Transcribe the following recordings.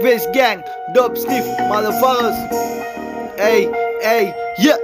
West Gang, Dope Sniff, motherfuckers. Hey, hey, yeah.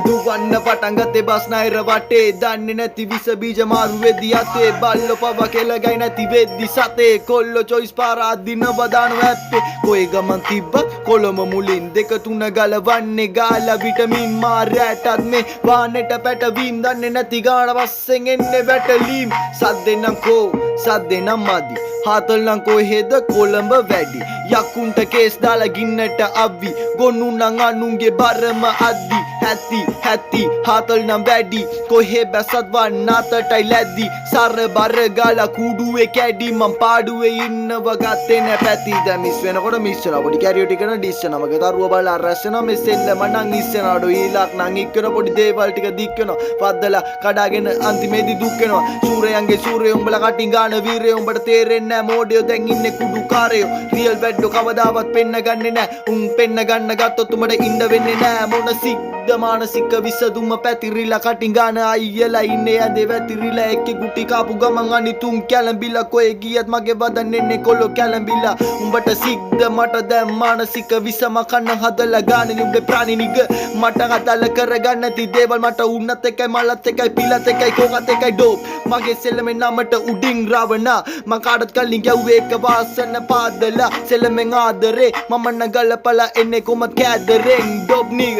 දුවන්න පටන් ගත්තේ බස් නයිර වටේ දන්නේ නැති විස බීජ මාරු වෙද්දි අතේ බල්ලෝ පව කෙල ගයි නැති වෙද්දි සතේ කොල්ලෝ චොයිස් පාර අදිනව දානවා ඇත්තේ කොයි ගමන් තිබ්බත් කොළඹ මුලින් දෙක තුන ගලවන්නේ ගාලා විටමින් මාරයටත් මේ වානෙට පැටවීම් දන්නේ නැති ගාන වස්සෙන් එන්නේ වැටලීම් සද්දෙනම් කෝ සද්දෙනම් මදි හාතල්නම් කොහෙද කොළඹ වැඩි යකුන්ට කේස් දාලා ගින්නට අවි ගොන්නු නං අනුන්ගේ බරම අද්දි හැති හාතල් නම් වැඩි කොහෙ බැසත් වන්නතටයි ලැද්දි සර බර ගාලා කුඩුවේ කැඩි මං පාඩුවේ ඉන්නව ගත්තේ නැ පැති දැන් මිස් වෙනකොට මිස් වෙනවා පොඩි කැරියෝටි කරන ඩිස් වෙනවා මගේ දරුවා බලලා රැස් වෙනවා මේ සෙල්ලම නම් ඉස් වෙනවඩෝ ඊලක් නම් ඉක්කන පොඩි දේවල් ටික දික් වෙනවා පද්දලා කඩාගෙන අන්තිමේදී දුක් වෙනවා සූරයන්ගේ සූරය උඹලා කටින් ගාන වීරය උඹට තේරෙන්නේ නැහැ මෝඩයෝ දැන් ඉන්නේ කුඩු කාරයෝ රියල් වැඩ්ඩෝ කවදාවත් පෙන්න ගන්නේ නැහැ උන් පෙන්න ගන්න ගත්තොත් උඹට ඉන්න වෙන්නේ නැහැ මොන සිද්ද මානසික විසදුම පැතිරිලා කටින් ගාන අයියලා ඉන්නේ ඇඳේ වැතිරිලා එක්කේ ගුටි කාපු ගමන් අනිතුන් කැලඹිලා කොහෙ ගියත් මගේ බදන් එන්නේ කොල්ලෝ කැලඹිලා උඹට සිද්ද මට දැන් මානසික විසම කන්න හදලා ගානේ උඹේ ප්‍රාණි නිග මට හදලා කරගන්න නැති දේවල් මට උන්නත් එකයි මලත් එකයි පිලත් එකයි කෝකත් එකයි ඩෝප් මගේ සෙල්ලමේ නමට උඩින් රවණා මං කාටත් කලින් ගැව්වේ එක වාසන පාදලා සෙල්ලමෙන් ආදරේ මම නගලපලා එන්නේ කොමත් කෑදරෙන් ඩෝප් නිග